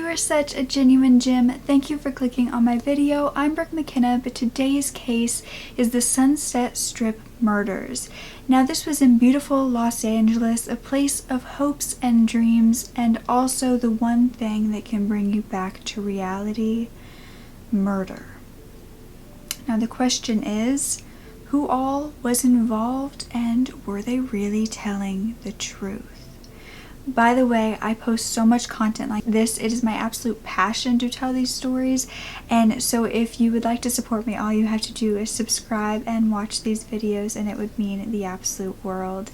are such a genuine gem. Thank you for clicking on my video. I'm Brooke Makenna, but today's case is the Sunset Strip murders. Now, this was in beautiful Los Angeles, a place of hopes and dreams, and also the one thing that can bring you back to reality: murder. Now, the question is, who all was involved, and were they really telling the truth? By the way, I post so much content like this. It is my absolute passion to tell these stories, and so if you would like to support me, all you have to do is subscribe and watch these videos, and it would mean the absolute world.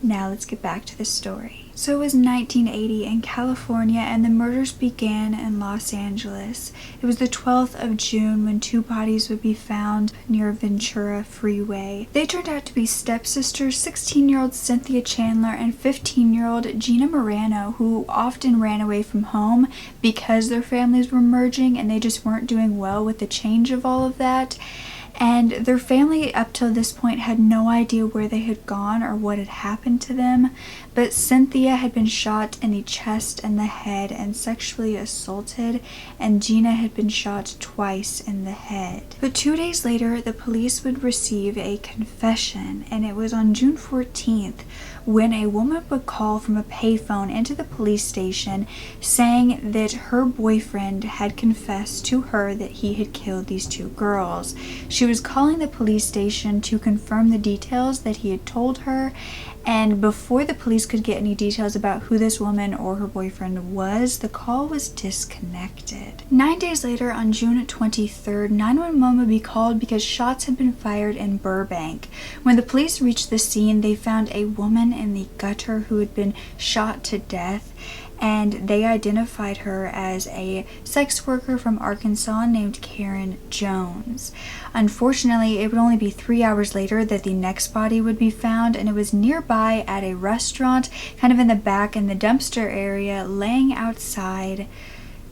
Now let's get back to the story. So it was 1980 in California, and the murders began in Los Angeles. It was the 12th of June when two bodies would be found near Ventura Freeway. They turned out to be stepsisters, 16-year-old Cynthia Chandler and 15-year-old Gina Morano, who often ran away from home because their families were merging and they just weren't doing well with the change of all of that. And their family up till this point had no idea where they had gone or what had happened to them, but Cynthia had been shot in the chest and the head and sexually assaulted, and Gina had been shot twice in the head. But 2 days later, the police would receive a confession, and it was on June 14th when a woman would call from a payphone into the police station saying that her boyfriend had confessed to her that he had killed these two girls. She was calling the police station to confirm the details that he had told her, and before the police could get any details about who this woman or her boyfriend was, the call was disconnected. 9 days later, on June 23rd, 911 would be called because shots had been fired in Burbank. When the police reached the scene, they found a woman in the gutter who had been shot to death, and they identified her as a sex worker from Arkansas named Karen Jones. Unfortunately, it would only be 3 hours later that the next body would be found, and it was nearby at a restaurant, kind of in the back in the dumpster area, laying outside,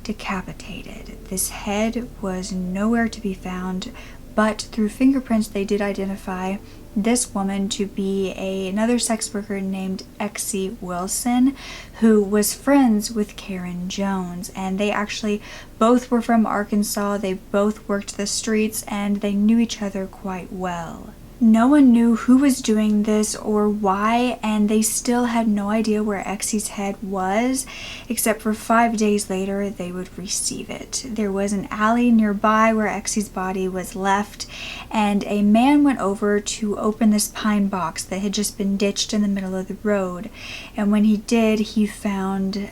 decapitated. This head was nowhere to be found, but through fingerprints they did identify this woman to be another sex worker named Exie Wilson, who was friends with Karen Jones, and they actually both were from Arkansas. They both worked the streets and they knew each other quite well. No one knew who was doing this or why, and they still had no idea where Exie's head was, except for 5 days later they would receive it. There was an alley nearby where Exie's body was left, and a man went over to open this pine box that had just been ditched in the middle of the road, and when he did, he found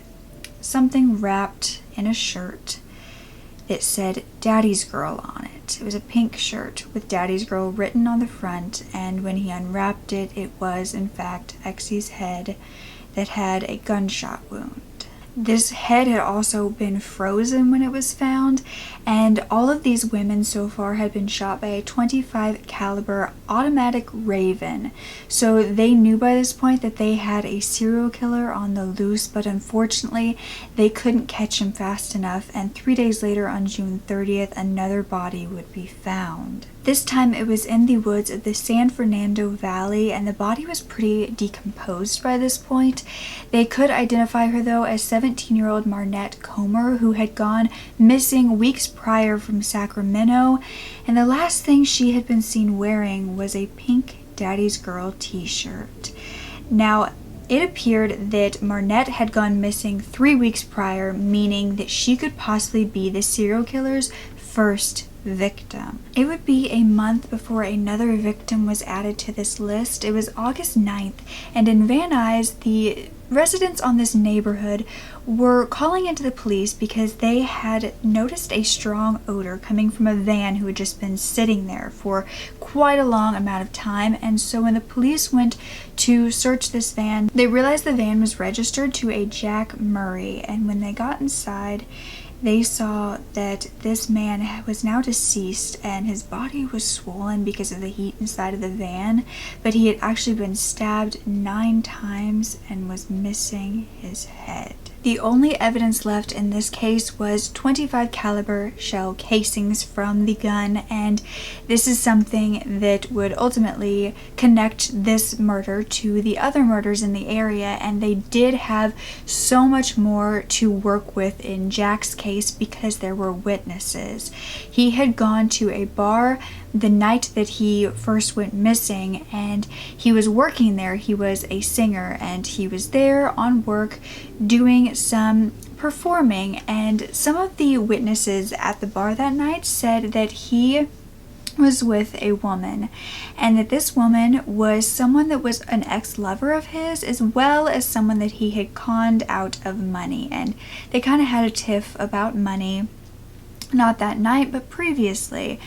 something wrapped in a shirt. It said Daddy's Girl on it. It was a pink shirt with Daddy's Girl written on the front, and when he unwrapped it, it was in fact Exie's head that had a gunshot wound. This head had also been frozen when it was found, and all of these women so far had been shot by a .25 caliber automatic Raven. So they knew by this point that they had a serial killer on the loose, but unfortunately they couldn't catch him fast enough, and 3 days later on June 30th, another body would be found. This time it was in the woods of the San Fernando Valley, and the body was pretty decomposed by this point. They could identify her though as 17-year-old Marnette Comer, who had gone missing weeks prior from Sacramento, and the last thing she had been seen wearing was a pink Daddy's Girl t-shirt. Now, it appeared that Marnette had gone missing 3 weeks prior, meaning that she could possibly be the serial killer's first victim. It would be a month before another victim was added to this list. It was August 9th, and in Van Nuys, the residents on this neighborhood were calling into the police because they had noticed a strong odor coming from a van who had just been sitting there for quite a long amount of time. And so when the police went to search this van, they realized the van was registered to a Jack Murray, and when they got inside, they saw that this man was now deceased, and his body was swollen because of the heat inside of the van, but he had actually been stabbed 9 times and was missing his head. The only evidence left in this case was 25 caliber shell casings from the gun, and this is something that would ultimately connect this murder to the other murders in the area, and they did have so much more to work with in Jack's case because there were witnesses. He had gone to a bar the night that he first went missing, and he was working there. He was a singer, and he was there on work doing some performing, and some of the witnesses at the bar that night said that he was with a woman, and that this woman was someone that was an ex-lover of his, as well as someone that he had conned out of money, and they kind of had a tiff about money, not that night but previously.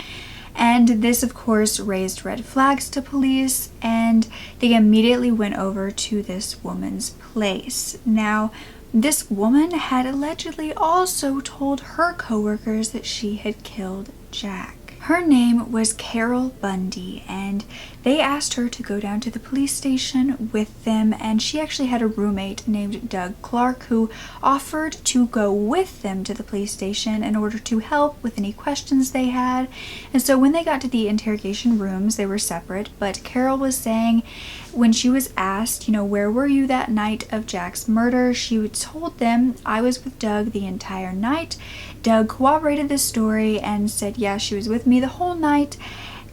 And this, of course, raised red flags to police, and they immediately went over to this woman's place. Now, this woman had allegedly also told her coworkers that she had killed Jack. Her name was Carol Bundy, and they asked her to go down to the police station with them, and she actually had a roommate named Doug Clark who offered to go with them to the police station in order to help with any questions they had. And so when they got to the interrogation rooms, they were separate, but Carol was saying when she was asked, where were you that night of Jack's murder, she told them, I was with Doug the entire night. Doug corroborated this story and said, yeah, she was with me the whole night,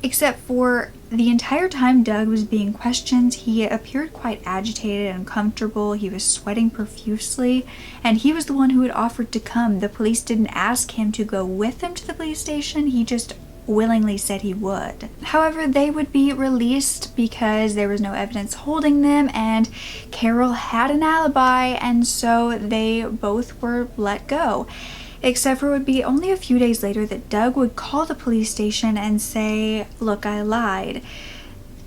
except for the entire time Doug was being questioned, he appeared quite agitated and uncomfortable. He was sweating profusely, and he was the one who had offered to come. The police didn't ask him to go with them to the police station. He just willingly said he would. However, they would be released because there was no evidence holding them, and Carol had an alibi, and so they both were let go. Except for it would be only a few days later that Doug would call the police station and say, look, I lied.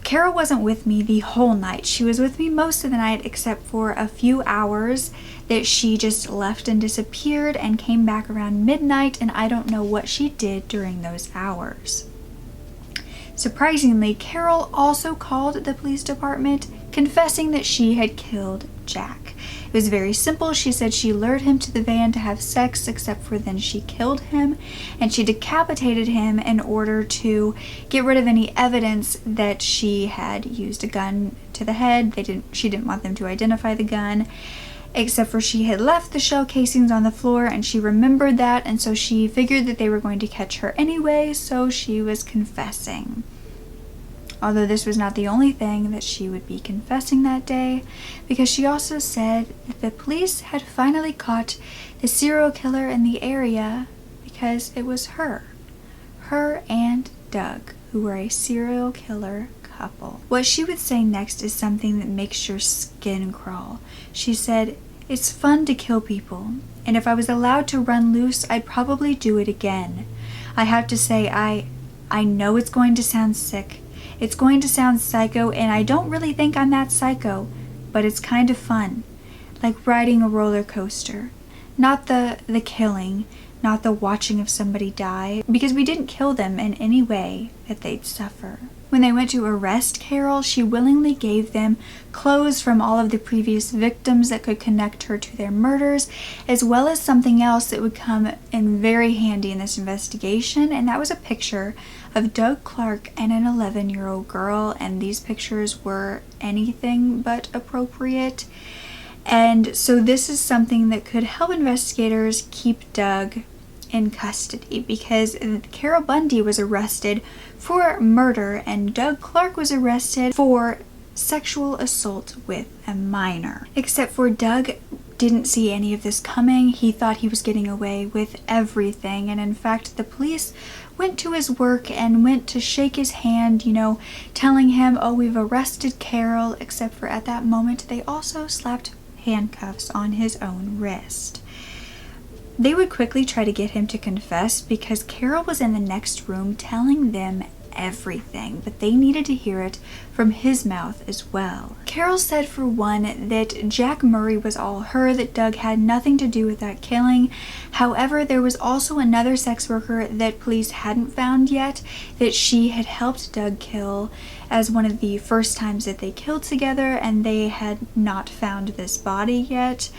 Carol wasn't with me the whole night. She was with me most of the night except for a few hours that she just left and disappeared and came back around midnight, and I don't know what she did during those hours. Surprisingly, Carol also called the police department confessing that she had killed Jack. It was very simple. She said she lured him to the van to have sex, except for then she killed him, and she decapitated him in order to get rid of any evidence that she had used a gun to the head. She didn't want them to identify the gun, except for she had left the shell casings on the floor, and she remembered that, and so she figured that they were going to catch her anyway, so she was confessing. Although this was not the only thing that she would be confessing that day, because she also said that the police had finally caught the serial killer in the area because it was her and Doug, who were a serial killer couple. What she would say next is something that makes your skin crawl. She said, "It's fun to kill people, and if I was allowed to run loose, I'd probably do it again. I have to say, I know it's going to sound sick. It's going to sound psycho, and I don't really think I'm that psycho, but it's kind of fun. Like riding a roller coaster. Not the killing, not the watching of somebody die, because we didn't kill them in any way that they'd suffer." When they went to arrest Carol, she willingly gave them clothes from all of the previous victims that could connect her to their murders, as well as something else that would come in very handy in this investigation, and that was a picture of Doug Clark and an 11-year-old girl, and these pictures were anything but appropriate. And so this is something that could help investigators keep Doug in custody, because Carol Bundy was arrested for murder and Doug Clark was arrested for sexual assault with a minor. Except for Doug didn't see any of this coming. He thought he was getting away with everything, and in fact the police went to his work and went to shake his hand, telling him, "Oh, we've arrested Carol," except for at that moment they also slapped handcuffs on his own wrist. They would quickly try to get him to confess because Carol was in the next room telling them everything, but they needed to hear it from his mouth as well. Carol said, for one, that Jack Murray was all her, that Doug had nothing to do with that killing. However, there was also another sex worker that police hadn't found yet that she had helped Doug kill as one of the first times that they killed together, and they had not found this body yet.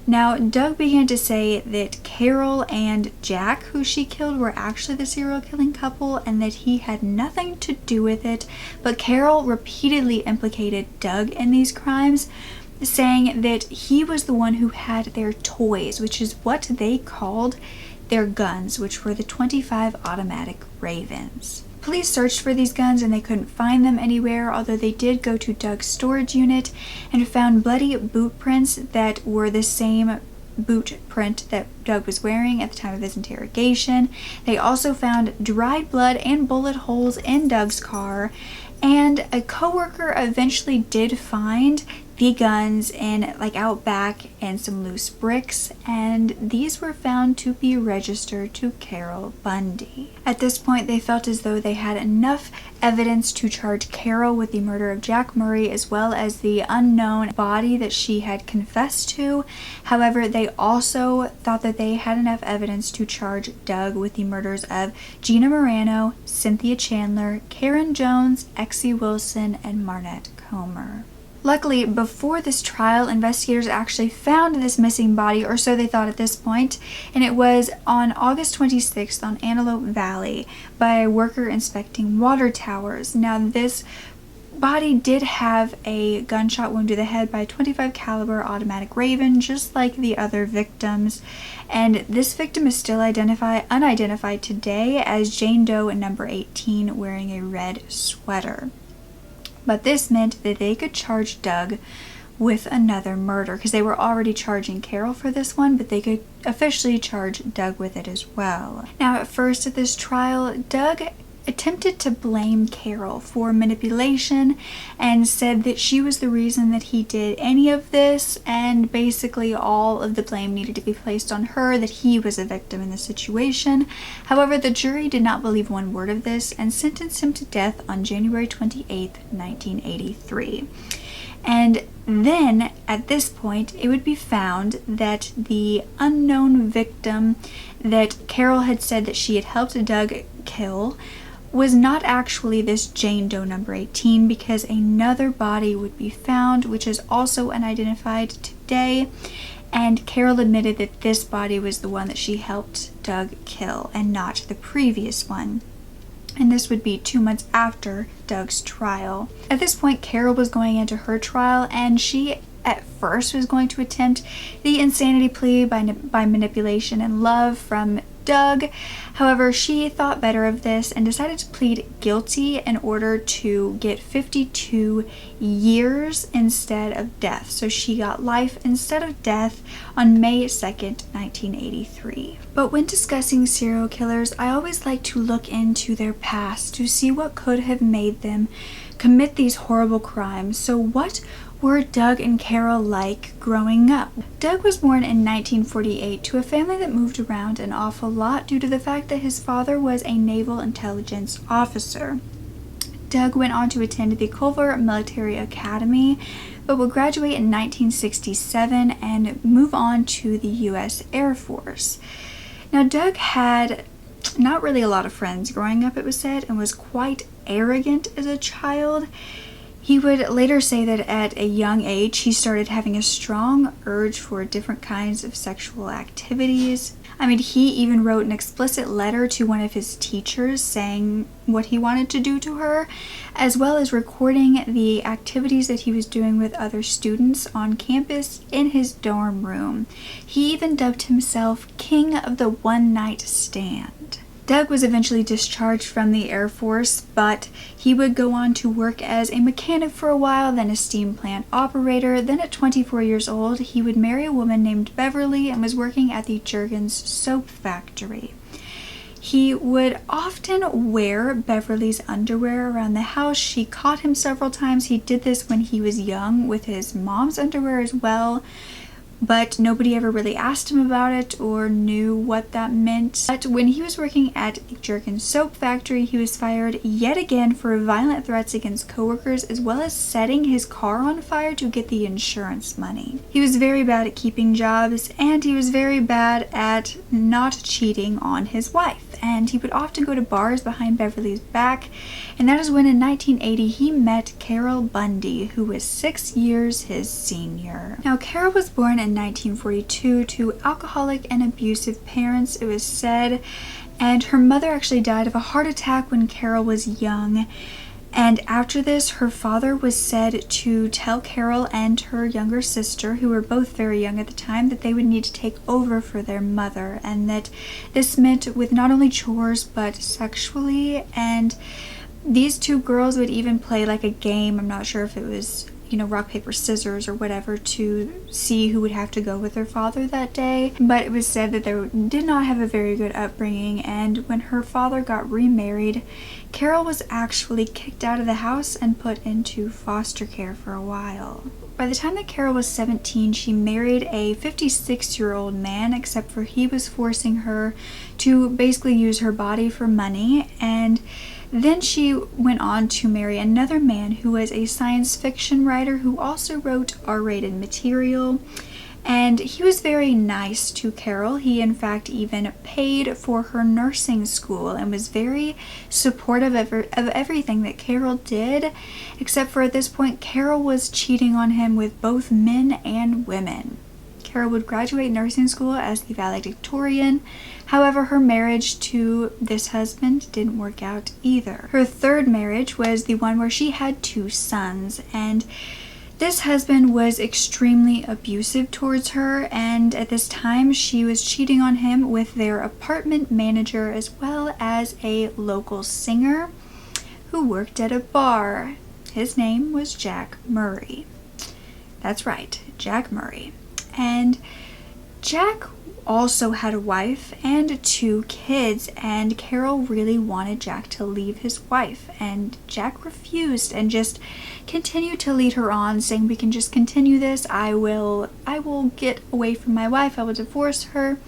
Now, Doug began to say that Carol and Jack, who she killed, were actually the serial killing couple and that he had nothing to do with it, but Carol repeatedly implicated Doug in these crimes, saying that he was the one who had their toys, which is what they called their guns, which were the .25 automatic Ravens. Police searched for these guns and they couldn't find them anywhere, although they did go to Doug's storage unit and found bloody boot prints that were the same boot print that Doug was wearing at the time of his interrogation. They also found dried blood and bullet holes in Doug's car, and a coworker eventually did find the guns in out back and some loose bricks, and these were found to be registered to Carol Bundy. At this point, they felt as though they had enough evidence to charge Carol with the murder of Jack Murray as well as the unknown body that she had confessed to. However, they also thought that they had enough evidence to charge Doug with the murders of Gina Morano, Cynthia Chandler, Karen Jones, Exie Wilson, and Marnette Comer. Luckily, before this trial, investigators actually found this missing body, or so they thought at this point, and it was on August 26th on Antelope Valley by a worker inspecting water towers. Now, this body did have a gunshot wound to the head by a .25 caliber automatic Raven, just like the other victims, and this victim is still unidentified today as Jane Doe number 18, wearing a red sweater. But this meant that they could charge Doug with another murder, because they were already charging Carol for this one, but they could officially charge Doug with it as well. Now, at first at this trial, Doug attempted to blame Carol for manipulation and said that she was the reason that he did any of this, and basically all of the blame needed to be placed on her, that he was a victim in the situation. However, the jury did not believe one word of this and sentenced him to death on January 28th, 1983. And then, at this point, it would be found that the unknown victim that Carol had said that she had helped Doug kill was not actually this Jane Doe number 18, because another body would be found, which is also unidentified today, and Carol admitted that this body was the one that she helped Doug kill and not the previous one. And this would be 2 months after Doug's trial. At this point, Carol was going into her trial, and she at first was going to attempt the insanity plea by manipulation and love from Doug. However, she thought better of this and decided to plead guilty in order to get 52 years instead of death. So she got life instead of death on May 2nd, 1983. But when discussing serial killers, I always like to look into their past to see what could have made them commit these horrible crimes. So what were Doug and Carol like growing up? Doug was born in 1948 to a family that moved around an awful lot due to the fact that his father was a naval intelligence officer. Doug went on to attend the Culver Military Academy, but would graduate in 1967 and move on to the U.S. Air Force. Now, Doug had not really a lot of friends growing up, it was said, and was quite arrogant as a child. He would later say that at a young age, he started having a strong urge for different kinds of sexual activities. I mean, he even wrote an explicit letter to one of his teachers saying what he wanted to do to her, as well as recording the activities that he was doing with other students on campus in his dorm room. He even dubbed himself King of the One Night Stand. Doug was eventually discharged from the Air Force, but he would go on to work as a mechanic for a while, then a steam plant operator. Then at 24 years old, he would marry a woman named Beverly and was working at the Jergens soap factory. He would often wear Beverly's underwear around the house. She caught him several times. He did this when he was young with his mom's underwear as well, but nobody ever really asked him about it or knew what that meant. But when he was working at Jergens soap factory, he was fired yet again for violent threats against coworkers, as well as setting his car on fire to get the insurance money. He was very bad at keeping jobs, and he was very bad at not cheating on his wife. And he would often go to bars behind Beverly's back, and that is when in 1980 he met Carol Bundy, who was 6 years his senior. Now, Carol was born in in 1942 to alcoholic and abusive parents, it was said, and her mother actually died of a heart attack when Carol was young. And after this, her father was said to tell Carol and her younger sister, who were both very young at the time, that they would need to take over for their mother, and that this meant with not only chores but sexually. And these two girls would even play like a game. I'm not sure if it was, you know, rock, paper, scissors or whatever, to see who would have to go with her father that day. But it was said that they did not have a very good upbringing, and when her father got remarried, Carol was actually kicked out of the house and put into foster care for a while. By the time that Carol was 17, she married a 56-year-old man, except for he was forcing her to basically use her body for money. And then she went on to marry another man who was a science fiction writer who also wrote R-rated material. And he was very nice to Carol. He in fact even paid for her nursing school and was very supportive of everything that Carol did, except for at this point Carol was cheating on him with both men and women. Carol would graduate nursing school as the valedictorian. However, her marriage to this husband didn't work out either. Her third marriage was the one where she had 2 sons, and this husband was extremely abusive towards her, and at this time she was cheating on him with their apartment manager as well as a local singer who worked at a bar. His name was Jack Murray. That's right, Jack Murray. And Jack also had a wife and 2 kids, and Carol really wanted Jack to leave his wife, and Jack refused and just continued to lead her on, saying, we can just continue this, I will get away from my wife, I will divorce her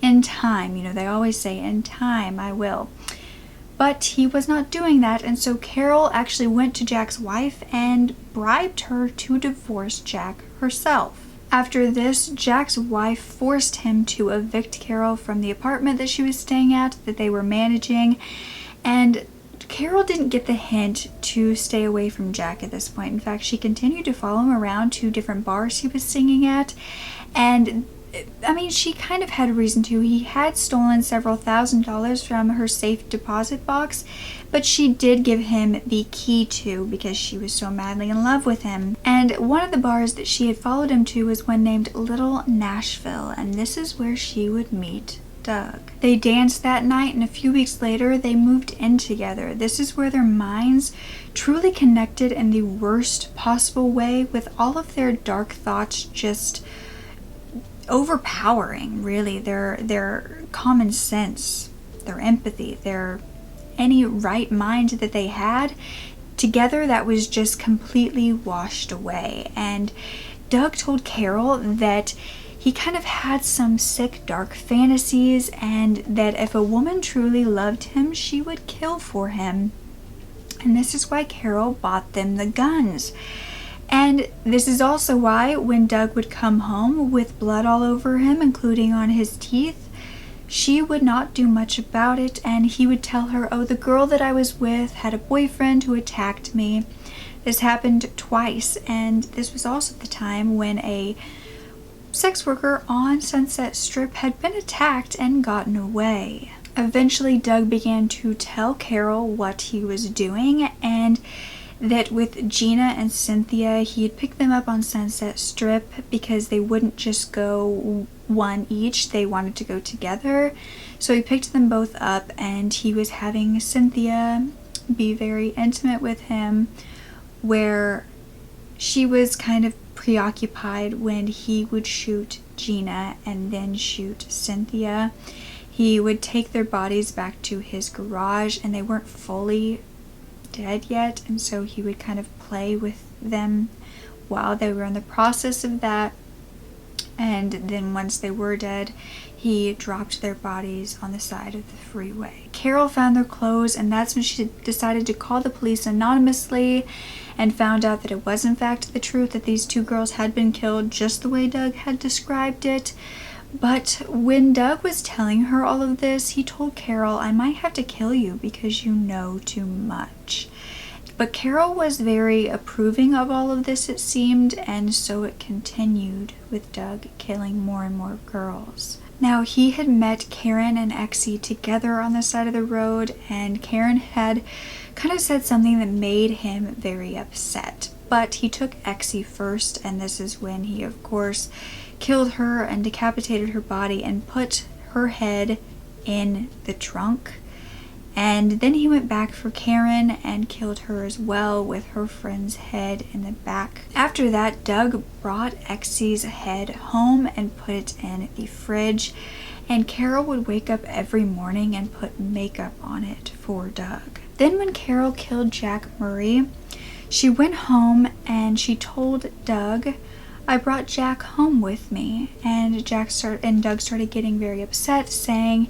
in time. You know, they always say in time I will. But he was not doing that, and so Carol actually went to Jack's wife and bribed her to divorce Jack herself. After this, Jack's wife forced him to evict Carol from the apartment that she was staying at, that they were managing, and Carol didn't get the hint to stay away from Jack at this point. In fact, she continued to follow him around to different bars he was singing at, and I mean, she kind of had a reason to. He had stolen several $1,000s from her safe deposit box, but she did give him the key to, because she was so madly in love with him. And one of the bars that she had followed him to was one named Little Nashville, and this is where she would meet Doug. They danced that night, and a few weeks later they moved in together. This is where their minds truly connected in the worst possible way, with all of their dark thoughts just overpowering, really, their common sense, their empathy, their any right mind that they had. Together, that was just completely washed away. And Doug told Carol that he kind of had some sick, dark fantasies, and that if a woman truly loved him, she would kill for him. And this is why Carol bought them the guns. And this is also why when Doug would come home with blood all over him, including on his teeth, she would not do much about it, and he would tell her, oh, the girl that I was with had a boyfriend who attacked me. This happened twice, and this was also the time when a sex worker on Sunset Strip had been attacked and gotten away. Eventually, Doug began to tell Carol what he was doing, and that with Gina and Cynthia, he had picked them up on Sunset Strip because they wouldn't just go one each, they wanted to go together. So he picked them both up, and he was having Cynthia be very intimate with him, where she was kind of preoccupied when he would shoot Gina and then shoot Cynthia. He would take their bodies back to his garage, and they weren't fully dead yet, and so he would kind of play with them while they were in the process of that. And then once they were dead, he dropped their bodies on the side of the freeway. Carol found their clothes, and that's when she decided to call the police anonymously, and found out that it was in fact the truth, that these 2 girls had been killed just the way Doug had described it. But when Doug was telling her all of this, he told Carol, I might have to kill you because you know too much. But Carol was very approving of all of this, it seemed, and so it continued with Doug killing more and more girls. Now, he had met Karen and Exie together on the side of the road, and Karen had kind of said something that made him very upset. But he took Exie first, and this is when he, of course, killed her and decapitated her body and put her head in the trunk. And then he went back for Karen and killed her as well with her friend's head in the back. After that, Doug brought Exie's head home and put it in the fridge. And Carol would wake up every morning and put makeup on it for Doug. Then when Carol killed Jack Murray, she went home and she told Doug, "I brought Jack home with me." And Doug started getting very upset, saying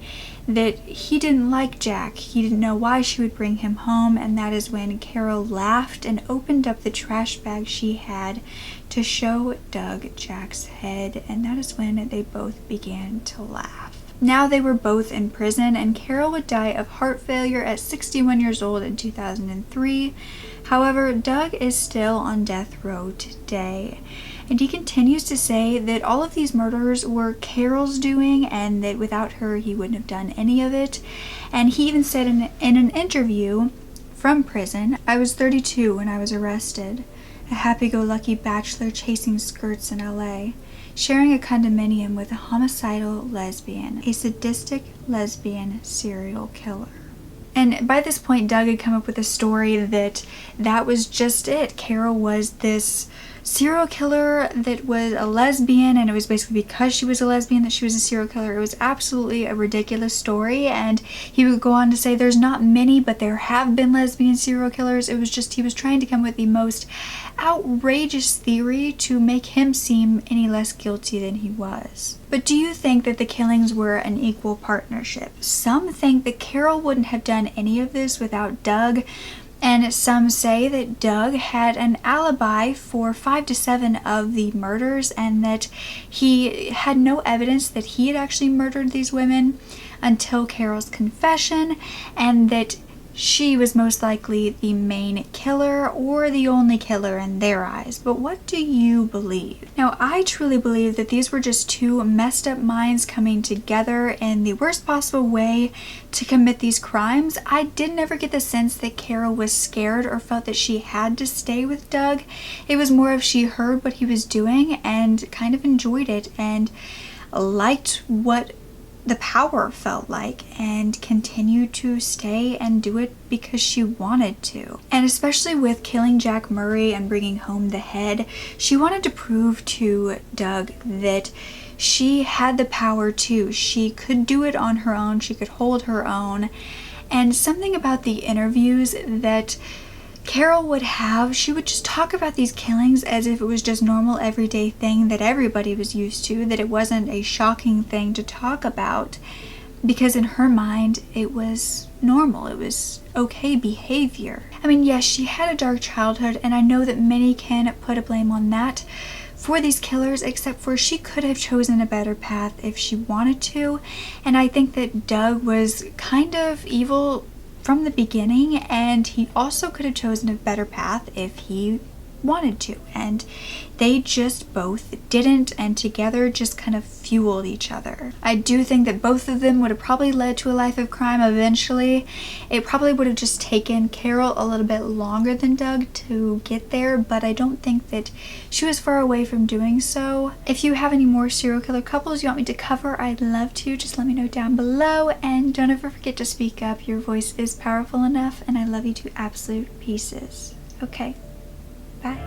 that he didn't like Jack. He didn't know why she would bring him home, and that is when Carol laughed and opened up the trash bag she had to show Doug Jack's head, and that is when they both began to laugh. Now they were both in prison, and Carol would die of heart failure at 61 years old in 2003. However, Doug is still on death row today, and he continues to say that all of these murders were Carol's doing and that without her he wouldn't have done any of it. And he even said in an interview from prison, "I was 32 when I was arrested, a happy-go-lucky bachelor chasing skirts in LA, sharing a condominium with a homicidal lesbian, a sadistic lesbian serial killer." And by this point, Doug had come up with a story that was just it. Carol was this serial killer that was a lesbian, and it was basically because she was a lesbian that she was a serial killer. It was absolutely a ridiculous story, and he would go on to say there's not many, but there have been lesbian serial killers. It was just, he was trying to come with the most outrageous theory to make him seem any less guilty than he was. But do you think that the killings were an equal partnership? Some think that Carol wouldn't have done any of this without Doug, and some say that Doug had an alibi for 5 to 7 of the murders, and that he had no evidence that he had actually murdered these women until Carol's confession, and that she was most likely the main killer or the only killer in their eyes. But what do you believe? Now, I truly believe that these were just two messed up minds coming together in the worst possible way to commit these crimes. I didn't ever get the sense that Carol was scared or felt that she had to stay with Doug. It was more of she heard what he was doing and kind of enjoyed it and liked what the power felt like and continued to stay and do it because she wanted to. And especially with killing Jack Murray and bringing home the head, she wanted to prove to Doug that she had the power too. She could do it on her own, she could hold her own. And something about the interviews that Carol would have, she would just talk about these killings as if it was just normal everyday thing that everybody was used to, that it wasn't a shocking thing to talk about, because in her mind it was normal, it was okay behavior. I mean, yes, she had a dark childhood, and I know that many can put a blame on that for these killers, except for she could have chosen a better path if she wanted to. And I think that Doug was kind of evil from the beginning, and he also could have chosen a better path if he wanted to, and they just both didn't, and together just kind of fueled each other. I do think that both of them would have probably led to a life of crime eventually. It probably would have just taken Carol a little bit longer than Doug to get there, but I don't think that she was far away from doing so. If you have any more serial killer couples you want me to cover, I'd love to. Just let me know down below, and don't ever forget to speak up. Your voice is powerful enough, and I love you to absolute pieces. Okay, bye.